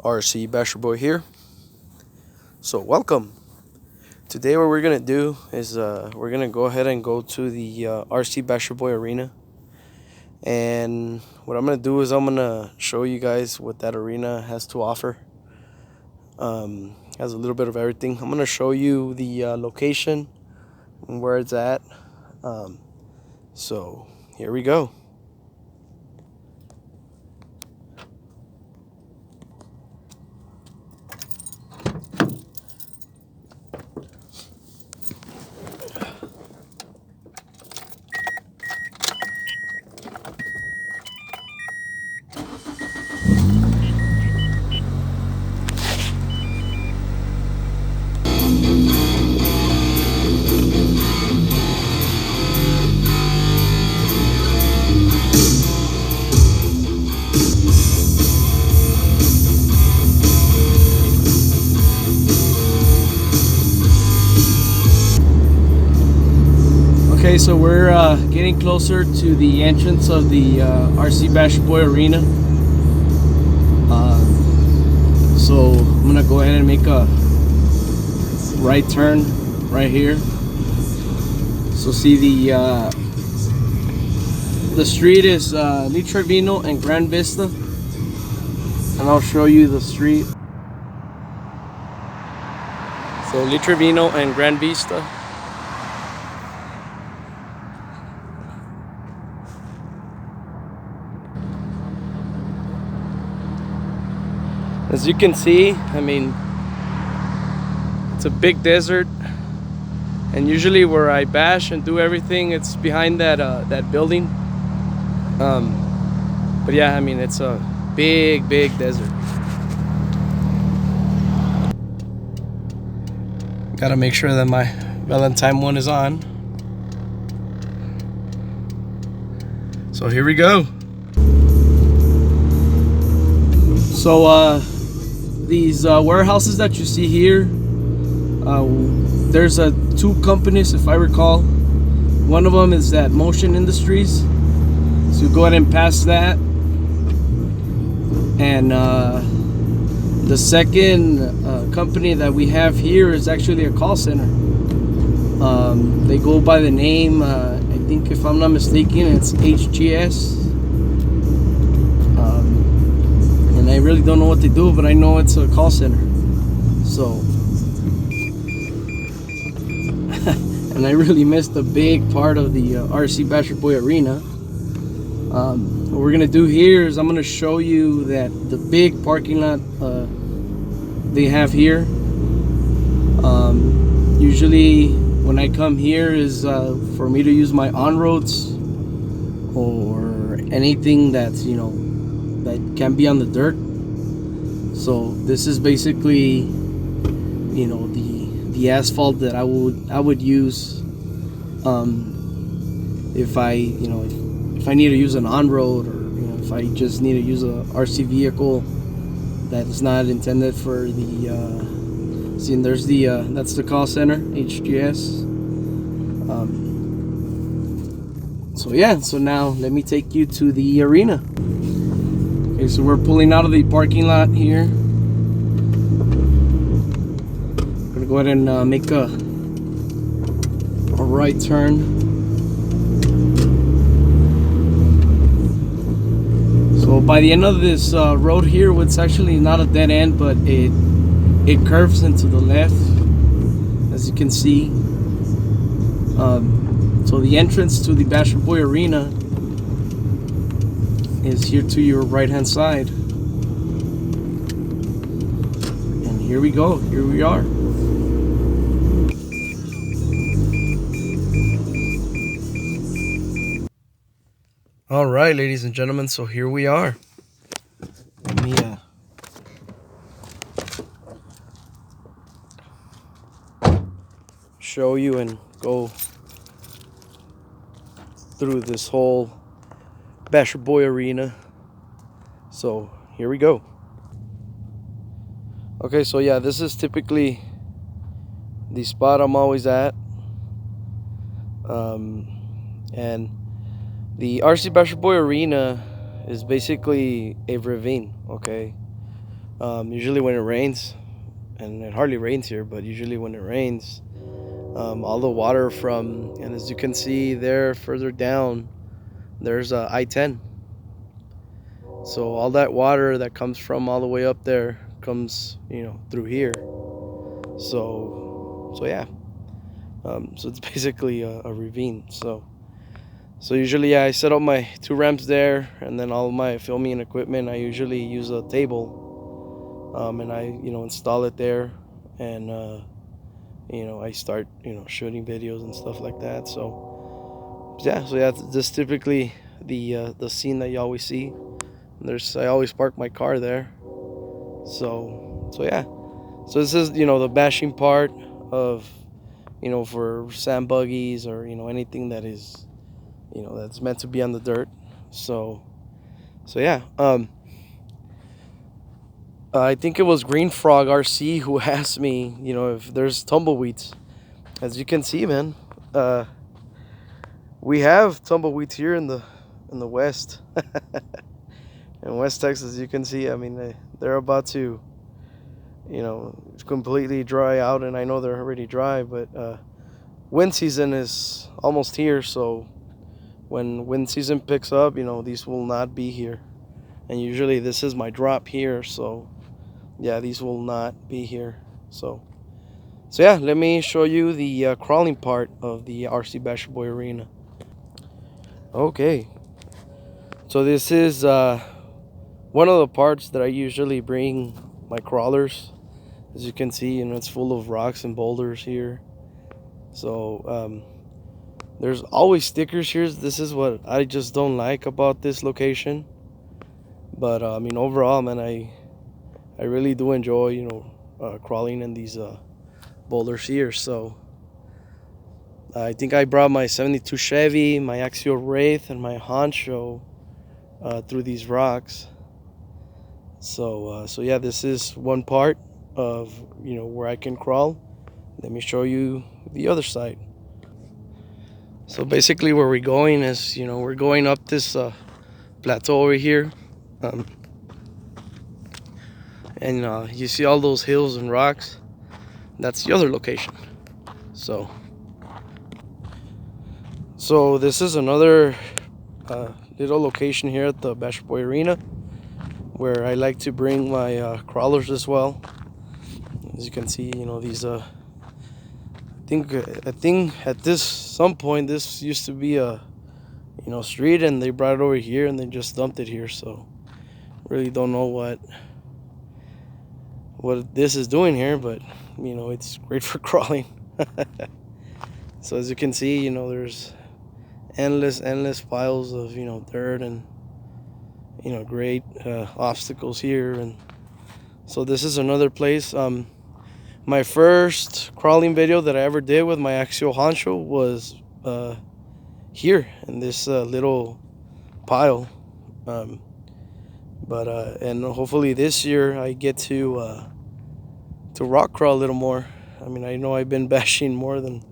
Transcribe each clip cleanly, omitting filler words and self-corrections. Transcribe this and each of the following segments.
RC Basher Boy here. So welcome. Today what we're gonna do is we're gonna go ahead and go to the RC Basher Boy arena, and what I'm gonna do is I'm gonna show you guys what that arena has to offer. Has a little bit of everything. I'm gonna show you the location and where it's at. So here we go. Okay, so we're getting closer to the entrance of the RC Basher Boy arena. So I'm gonna go ahead and make a right turn right here. So see the street is Lee Trevino and Grand Vista, and I'll show you the street. So Lee Trevino and Grand Vista. As you can see, I mean, it's a big desert, and usually where I bash and do everything, it's behind that building. But yeah, I mean, it's a big desert. Gotta make sure that my Valentine one is on. So here we go. So these warehouses that you see here, there's two companies, if I recall. One of them is that Motion Industries, so go ahead and pass that. And the second company that we have here is actually a call center. They go by the name, I think if I'm not mistaken, it's HGS. And I really don't know what they do, but I know it's a call center. So, and I really missed a big part of the RC Basher Boy arena. What we're gonna do here is I'm gonna show you that the big parking lot they have here. Usually when I come here is for me to use my on-roads or anything that's, you know, that can be on the dirt. So this is basically, you know, the asphalt that I would use if I, you know, if I need to use an on-road, or, you know, if I just need to use a RC vehicle that is not intended for the see, and there's the that's the call center, HGS. So yeah, so now let me take you to the arena. Okay, so we're pulling out of the parking lot here. I'm gonna go ahead and make a right turn. So by the end of this road here, it's actually not a dead end, but it curves into the left, as you can see. So the entrance to the Basher Boy arena is here to your right hand side, and here we go, here we are. All right, ladies and gentlemen, so here we are. Let me show you and go through this whole Basher Boy arena. So here we go. Okay, so yeah, this is typically the spot I'm always at. And the RC Basher Boy arena is basically a ravine, okay? Usually when it rains, and it hardly rains here, but usually when it rains, all the water from, and as you can see there further down, there's I-10. So all that water that comes from all the way up there comes, through here. So yeah. So it's basically a ravine. So usually, yeah, I set up my 2 ramps there, and then all my filming equipment, I usually use a table, and I install it there, and I start shooting videos and stuff like that. So yeah, this typically the scene that you always see. I always park my car there. So yeah. So this is the bashing part of for sand buggies, or anything that is that's meant to be on the dirt. So yeah. I think it was Green Frog RC who asked me, if there's tumbleweeds. As you can see, man, we have tumbleweeds here in the West. In West Texas, you can see. I mean, they're about to, completely dry out, and I know they're already dry. But wind season is almost here, so when wind season picks up, these will not be here. And usually this is my drop here, so yeah, these will not be here. So yeah, let me show you the crawling part of the RC Basher Boy Arena. Okay, so this is one of the parts that I usually bring my crawlers. As you can see, it's full of rocks and boulders here. So there's always stickers here. This is what I just don't like about this location. But I mean, overall, man, I really do enjoy crawling in these boulders here. So I think I brought my 72 Chevy, my Axial Wraith, and my Honcho through these rocks. So yeah, this is one part of where I can crawl. Let me show you the other side. So basically, where we're going is we're going up this plateau over here, and you see all those hills and rocks. That's the other location. So this is another little location here at the Basher Boy Arena, where I like to bring my crawlers as well. As you can see, these I think at some point this used to be a street, and they brought it over here and they just dumped it here. So really don't know what this is doing here, but it's great for crawling. So as you can see, there's endless piles of dirt and great obstacles here. And so this is another place. My first crawling video that I ever did with my Axial Honcho was here in this little pile. But and hopefully this year I get to rock crawl a little more. I mean, I know I've been bashing more than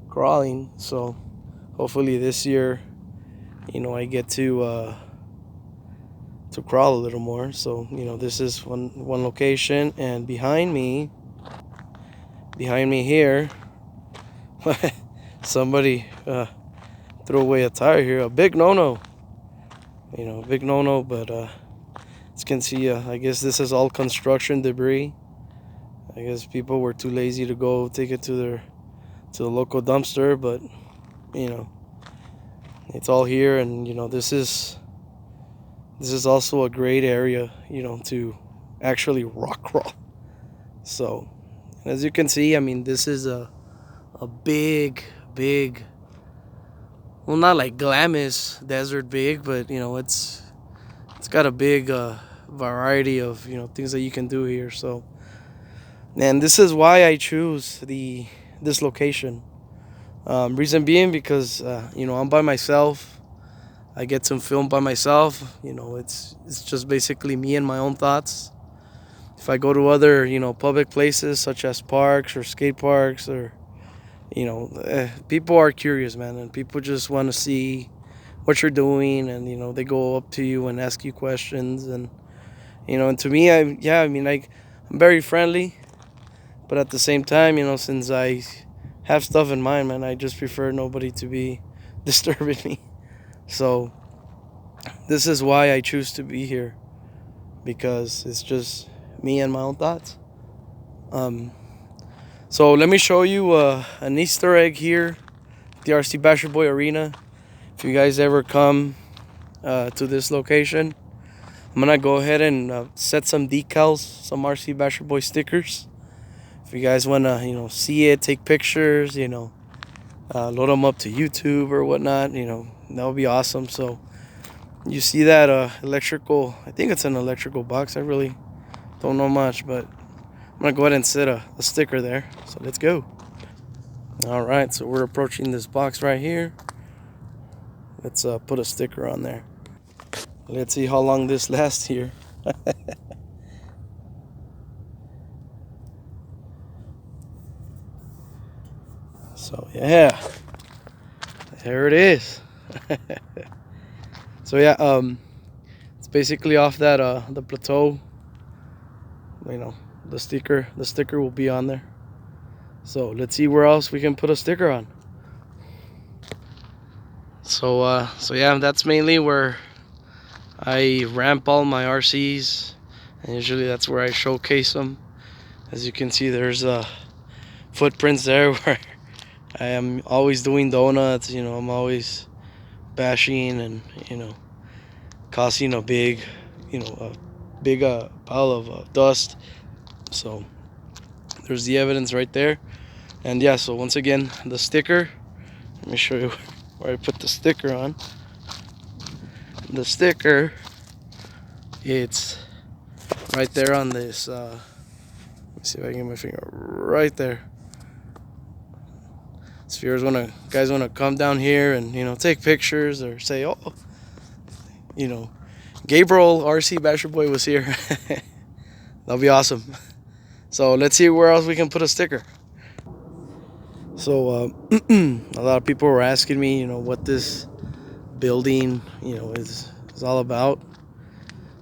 crawling, so hopefully this year I get to crawl a little more. So this is one location, and behind me here somebody threw away a tire here. A big no-no, big no-no. But as you can see, I guess this is all construction debris. I guess people were too lazy to go take it to the local dumpster, but it's all here. And this is also a great area to actually rock crawl. So as you can see, I mean, this is a big, well, not like Glamis desert big, but it's got a big variety of things that you can do here. So, and this is why I choose this location. Reason being because I'm by myself. I get some film by myself. It's just basically me and my own thoughts. If I go to other public places such as parks or skate parks, or people are curious, man, and people just want to see what you're doing, and they go up to you and ask you questions, and You know, and to me, I mean, like, I'm very friendly, but at the same time, you know, since I have stuff in mind, man, I just prefer nobody to be disturbing me. So this is why I choose to be here, because it's just me and my own thoughts. So let me show you an Easter egg here at the RC Basher Boy Arena. If you guys ever come to this location, I'm gonna go ahead and set some decals, some RC Basher Boy stickers. If you guys wanna, you know, see it, take pictures, you know, load them up to YouTube or whatnot, you know, that would be awesome. So you see that electrical, I think it's an electrical box. I really don't know much, but I'm gonna go ahead and set a sticker there. So let's go. All right, so we're approaching this box right here. Let's put a sticker on there. Let's see how long this lasts here. So yeah, there it is. So yeah, it's basically off that the plateau. You know, the sticker will be on there. So let's see where else we can put a sticker on. So yeah, that's mainly where I ramp all my RCs, and usually that's where I showcase them. As you can see, there's footprints there where I am always doing donuts. You know, I'm always bashing and, you know, causing a big, you know, a big pile of dust. So there's the evidence right there. And yeah, so once again, the sticker, let me show you where I put the sticker on. The sticker, it's right there on this let me see if I can get my finger right there. So if you guys wanna come down here and, you know, take pictures or say, oh, you know, Gabriel RC Basher Boy was here, that'll be awesome. So let's see where else we can put a sticker. So a lot of people were asking me, you know, what this building, you know, is all about.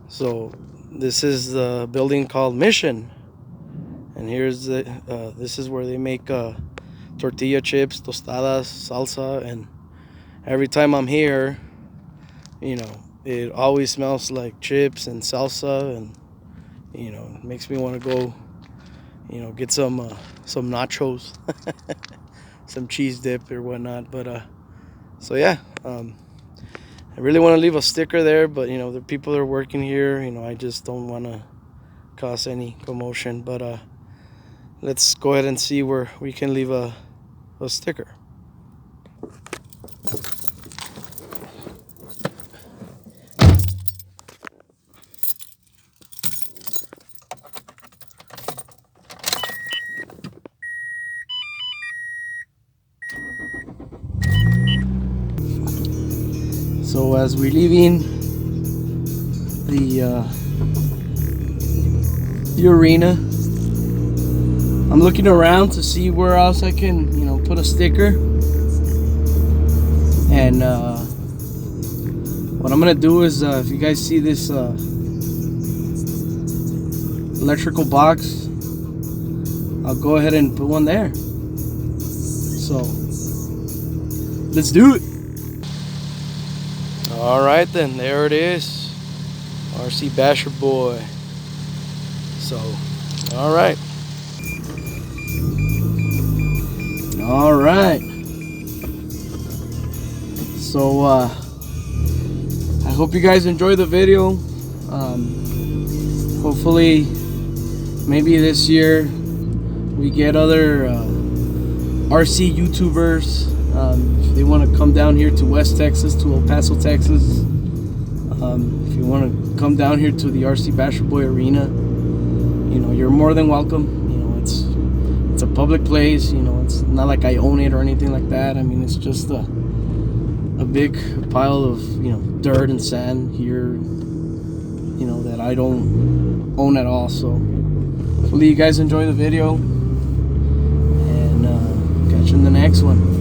So this is the building called Mission, and here's the this is where they make tortilla chips, tostadas, salsa, and every time I'm here, you know, it always smells like chips and salsa, and, you know, it makes me want to go, you know, get some nachos, some cheese dip or whatnot. But so yeah, I really want to leave a sticker there, but, you know, the people that are working here, you know, I just don't want to cause any commotion. But let's go ahead and see where we can leave a sticker. So as we're leaving the arena, I'm looking around to see where else I can, you know, put a sticker. And what I'm gonna do is, if you guys see this electrical box, I'll go ahead and put one there. So let's do it. All right then, there it is, RC Basher Boy. So, all right. So I hope you guys enjoy the video. Hopefully maybe this year we get other RC YouTubers. If they want to come down here to West Texas, to El Paso, Texas, if you want to come down here to the RC Basher Boy Arena, you know, you're more than welcome. You know, it's a public place. You know, it's not like I own it or anything like that. I mean, it's just a big pile of, you know, dirt and sand here, you know, that I don't own at all. So hopefully you guys enjoy the video, and catch you in the next one.